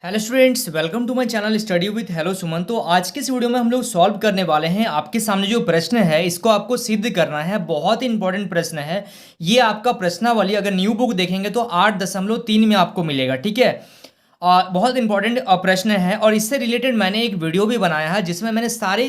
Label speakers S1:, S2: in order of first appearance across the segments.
S1: Hello students, welcome to my channel study with hello Suman. तो आज के इस वीडियो में हम लोग सॉल्व करने वाले हैं। आपके सामने जो प्रश्न है इसको आपको सिद्ध करना है। बहुत ही इंपॉर्टेंट प्रश्न है ये। आपका प्रश्नावली अगर न्यू बुक देखेंगे तो 8.3 में आपको मिलेगा, ठीक है। बहुत इंपॉर्टेंट प्रश्न है और इससे रिलेटेड मैंने एक वीडियो भी बनाया है जिसमें मैंने सारे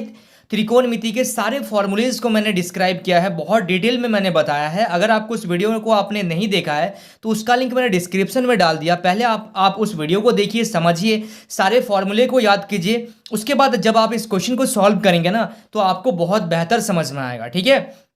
S1: त्रिकोणमिति के सारे फॉर्मूलेज को मैंने डिस्क्राइब किया है, बहुत डिटेल में मैंने बताया है। अगर आपको उस वीडियो को आपने नहीं देखा है तो उसका लिंक मैंने डिस्क्रिप्शन में डाल दिया। पहले आप उस वीडियो को देखिए, समझिए, सारे फॉर्मूले को याद कीजिए। उसके बाद जब आप इस क्वेश्चन को सॉल्व करेंगे ना तो आपको बहुत बेहतर समझ में आएगा, ठीक है।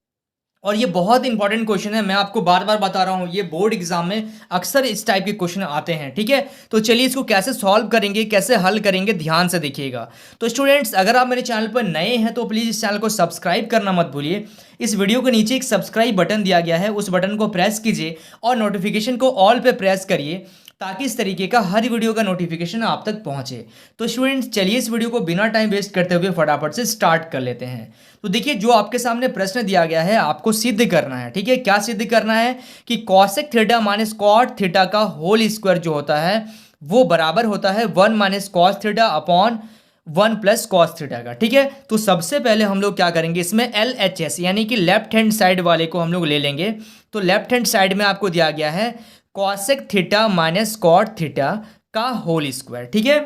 S1: और ये बहुत इंपॉर्टेंट क्वेश्चन है, मैं आपको बार बार बता रहा हूँ, ये बोर्ड एग्जाम में अक्सर इस टाइप के क्वेश्चन आते हैं, ठीक है। तो चलिए इसको कैसे सॉल्व करेंगे, कैसे हल करेंगे, ध्यान से देखिएगा। तो स्टूडेंट्स, अगर आप मेरे चैनल पर नए हैं तो प्लीज़ इस चैनल को सब्सक्राइब करना मत भूलिए। इस वीडियो के नीचे एक सब्सक्राइब बटन दिया गया है, उस बटन को प्रेस कीजिए और नोटिफिकेशन को ऑल पे प्रेस करिए ताकि इस तरीके का हर वीडियो का नोटिफिकेशन आप तक पहुंचे। तो स्टूडेंट्स, चलिए इस वीडियो को बिना टाइम वेस्ट करते हुए फटाफट से स्टार्ट कर लेते हैं। तो देखिए, जो आपके सामने प्रश्न दिया गया है आपको सिद्ध करना है, ठीक है। क्या सिद्ध करना है कि cosec theta minus cot theta का होल स्क्वायर जो होता है वो बराबर होता है 1 minus cos theta upon 1 plus cos theta का, ठीक है। तो सबसे पहले हम लोग क्या करेंगे, इसमें LHS यानी कि लेफ्ट हैंड साइड वाले को हम लोग ले लेंगे। तो लेफ्ट हैंड साइड में आपको दिया गया है cosec theta minus cot theta का होल स्क्वायर, ठीक है।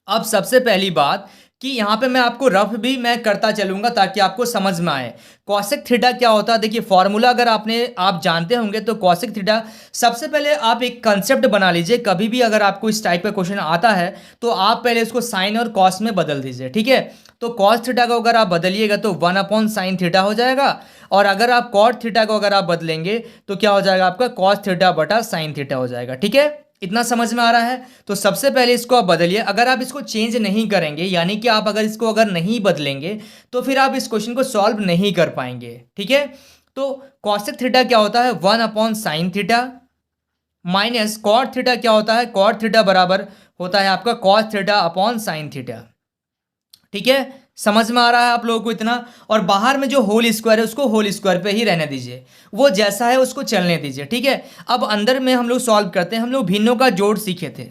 S1: अब सबसे पहली बात कि यहाँ पे मैं आपको रफ भी मैं करता चलूंगा ताकि आपको समझ में आए कॉसेक थीटा क्या होता है। देखिए, फॉर्मूला अगर आप जानते होंगे तो कॉसेक थीटा, सबसे पहले आप एक कंसेप्ट बना लीजिए। कभी भी अगर आपको इस टाइप का क्वेश्चन आता है तो आप पहले इसको साइन और कॉस में बदल दीजिए, ठीक है। तो कॉस थीटा को अगर आप बदलिएगा तो 1 अपॉन साइन थीटा हो जाएगा, और अगर आप कॉट थीटा को अगर आप बदलेंगे तो क्या हो जाएगा, आपका कॉस थीटा बटा साइन थीटा हो जाएगा, ठीक है। इतना समझ में आ रहा है। तो सबसे पहले इसको आप बदलिए। अगर आप इसको चेंज नहीं करेंगे, यानी कि आप अगर इसको अगर नहीं बदलेंगे तो फिर आप इस क्वेश्चन को सॉल्व नहीं कर पाएंगे, ठीक है। तो कॉसेक थीटा क्या होता है, 1 upon sine theta, minus cot theta क्या होता है, कॉट थीटा बराबर होता है आपका cos theta upon sine theta, ठीक है। समझ में आ रहा है आप लोगों को इतना। और बाहर में जो होल स्क्वायर है उसको होल स्क्वायर पे ही रहने दीजिए, वो जैसा है उसको चलने दीजिए, ठीक है। अब अंदर में हम लोग सॉल्व करते हैं। हम लोग भिन्नों का जोड़ सीखे थे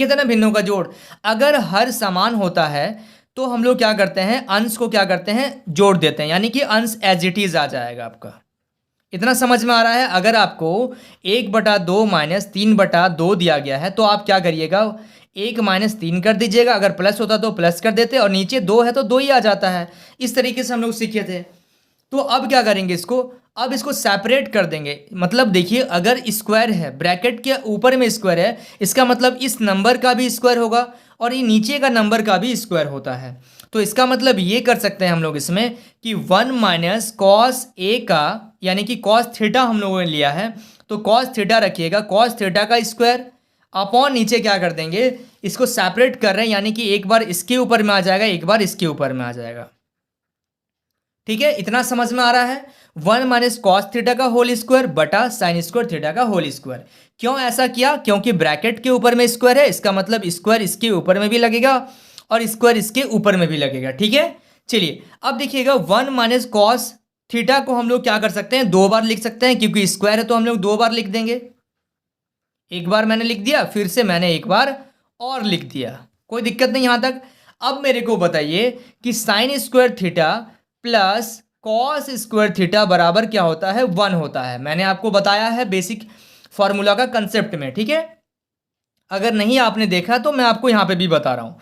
S1: ना, भिन्नों का जोड़। अगर हर समान होता है तो हम लोग क्या करते हैं, अंश को क्या करते हैं, जोड़ देते हैं, यानी कि अंश एज इट इज आ जाएगा आपका। इतना समझ में आ रहा है। अगर आपको 1/2 माइनस 3/2 दिया गया है तो आप क्या करिएगा, 1 - 3 कर दीजिएगा। अगर प्लस होता तो प्लस कर देते, और नीचे 2 है तो 2 ही आ जाता है। इस तरीके से हम लोग सीखे थे। तो अब क्या करेंगे, अब इसको सेपरेट कर देंगे। मतलब देखिए, अगर स्क्वायर है, ब्रैकेट के ऊपर में स्क्वायर है, इसका मतलब इस नंबर का भी स्क्वायर होगा और ये नीचे का नंबर का भी स्क्वायर होता है। तो इसका मतलब ये कर सकते हैं हम लोग इसमें कि 1 माइनस कॉस ए का, यानी कि कॉस थीटा हम लोगों ने लिया है तो कॉस थीटा रखिएगा, कॉस थीटा का स्क्वायर अपॉन नीचे क्या कर देंगे, इसको सेपरेट कर रहे हैं, यानी कि एक बार इसके ऊपर में आ जाएगा, एक बार इसके ऊपर में आ जाएगा, ठीक है। इतना समझ में आ रहा है। 1 माइनस कॉस थीटा का होल स्क्वायर बटा साइन स्क्वायर थीटा का होल स्क्वायर। क्यों ऐसा किया, क्योंकि ब्रैकेट के ऊपर में स्क्वायर है, इसका मतलब स्क्वायर इसके ऊपर में भी लगेगा और स्क्वायर इसके ऊपर में भी लगेगा, ठीक है। चलिए अब देखिएगा, 1 माइनस कॉस थीटा को हम लोग क्या कर सकते हैं, 2 बार लिख सकते हैं, क्योंकि स्क्वायर है तो हम लोग 2 बार लिख देंगे। एक बार मैंने लिख दिया, फिर से मैंने एक बार और लिख दिया, कोई दिक्कत नहीं यहां तक। अब मेरे को बताइए कि sine square theta plus cos square theta बराबर क्या होता है, 1 होता है। मैंने आपको बताया है बेसिक फॉर्मूला का कंसेप्ट में, ठीक है। अगर नहीं आपने देखा तो मैं आपको यहां पे भी बता रहा हूं।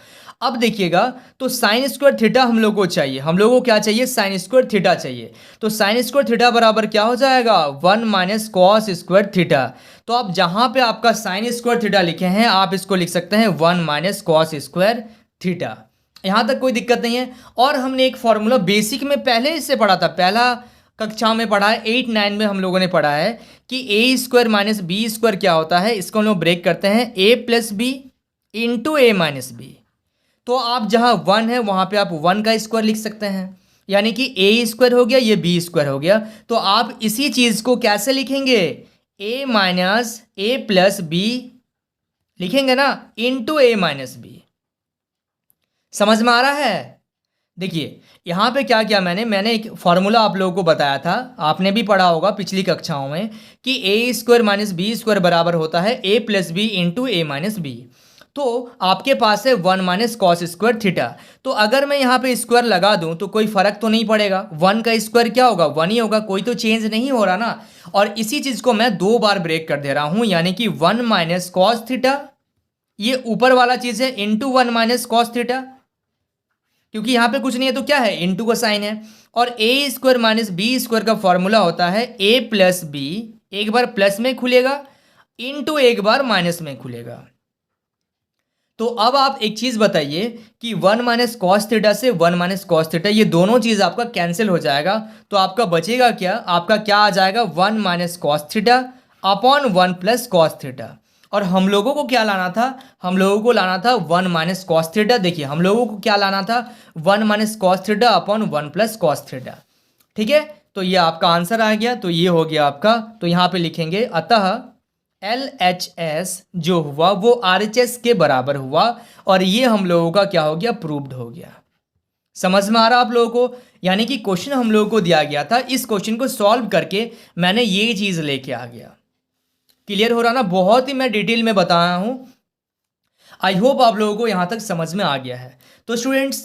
S1: अब देखिएगा, तो साइन स्क्वायर थीटा हम लोग को चाहिए, हम लोग को क्या चाहिए, साइन स्क्वायर थीटा चाहिए। तो साइन स्क्वायर थीटा बराबर क्या हो जाएगा, 1 माइनस कॉस स्क्वायर थीटा। तो अब जहां पे आपका साइन स्क्वायर थीटा लिखे हैं आप इसको लिख सकते हैं 1 माइनस कॉस स्क्वायर थीटा। यहां तक कोई दिक्कत नहीं है। और हमने एक फॉर्मूला बेसिक में पहले इससे पढ़ा था, पहला कक्षा में पढ़ा है, 8-9 में हम लोगों ने पढ़ा है कि ए स्क्वायर माइनस बी स्क्वायर क्या होता है। इसको हम लोग ब्रेक करते हैं, ए प्लस बी इंटू ए माइनस बी। तो आप जहां 1 है वहां पे आप 1 का स्क्वायर लिख सकते हैं, यानी कि ए स्क्वायर हो गया, ये बी स्क्वायर हो गया। तो आप इसी चीज को कैसे लिखेंगे, ए माइनस ए प्लस बी लिखेंगे ना, इंटू ए माइनस बी। समझ में आ रहा है। देखिए यहाँ पे क्या किया मैंने एक फॉर्मूला आप लोगों को बताया था, आपने भी पढ़ा होगा पिछली कक्षाओं में, कि ए स्क्वायर माइनस बी स्क्वायर बराबर होता है ए प्लस बी इंटू ए माइनस बी। तो आपके पास है 1 माइनस कॉस स्क्वायर थीटा। तो अगर मैं यहाँ पे स्क्वायर लगा दूं तो कोई फर्क तो नहीं पड़ेगा, 1 का स्क्वायर क्या होगा 1 ही होगा, कोई तो चेंज नहीं हो रहा ना। और इसी चीज को मैं 2 बार ब्रेक कर दे रहा हूं, यानी कि 1 माइनस कॉस थीटा, ये ऊपर वाला चीज है, इंटू 1 माइनस कॉस थीटा, क्योंकि यहाँ पे कुछ नहीं है तो क्या है इंटू का साइन है। और ए स्क्वायर माइनस बी स्क्वायर का फॉर्मूला होता है ए प्लस बी, एक बार प्लस में खुलेगा इंटू एक बार माइनस में खुलेगा। तो अब आप एक चीज बताइए कि 1 माइनस कॉस थीटा से 1 माइनस कॉस थीटा, ये दोनों चीज आपका कैंसिल हो जाएगा, तो आपका बचेगा क्या, आपका क्या आ जाएगा 1 minus cos theta upon 1 plus cos theta. और हम लोगों को क्या लाना था, हम लोगों को लाना था 1 माइनस कॉस थीटा। देखिए हम लोगों को क्या लाना था 1 minus cos theta upon 1 plus cos theta. ठीक है, तो ये आपका आंसर आ गया, तो ये हो गया आपका। तो यहाँ पे लिखेंगे अतः LHS जो हुआ वो RHS के बराबर हुआ, और ये हम लोगों का क्या हो गया, प्रूव्ड हो गया। समझ में आ रहा आप लोगों को, यानी कि क्वेश्चन हम लोगों को दिया गया था, इस क्वेश्चन को सॉल्व करके मैंने ये चीज लेके आ गया। क्लियर हो रहा ना, बहुत ही मैं डिटेल में बताया हूं। आई होप आप लोगों को यहां तक समझ में आ गया है। तो students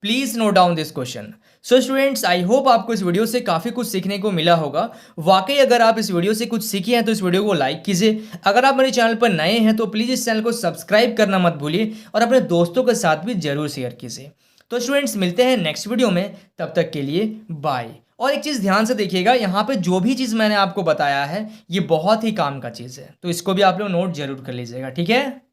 S1: please note down this question. So students I hope आपको इस वीडियो से काफ़ी कुछ सीखने को मिला होगा। वाकई अगर आप इस वीडियो से कुछ सीखे हैं तो इस वीडियो को लाइक कीजिए। अगर आप मेरे चैनल पर नए हैं तो प्लीज़ इस चैनल को सब्सक्राइब करना मत भूलिए, और अपने दोस्तों के साथ भी जरूर शेयर कीजिए। तो स्टूडेंट्स मिलते हैं नेक्स्ट वीडियो में, तब तक के लिए बाय। और एक चीज़ ध्यान से देखिएगा, यहाँ पे जो भी चीज़ मैंने आपको बताया है ये बहुत ही काम का चीज़ है, तो इसको भी आप लोग नोट जरूर कर लीजिएगा, ठीक है।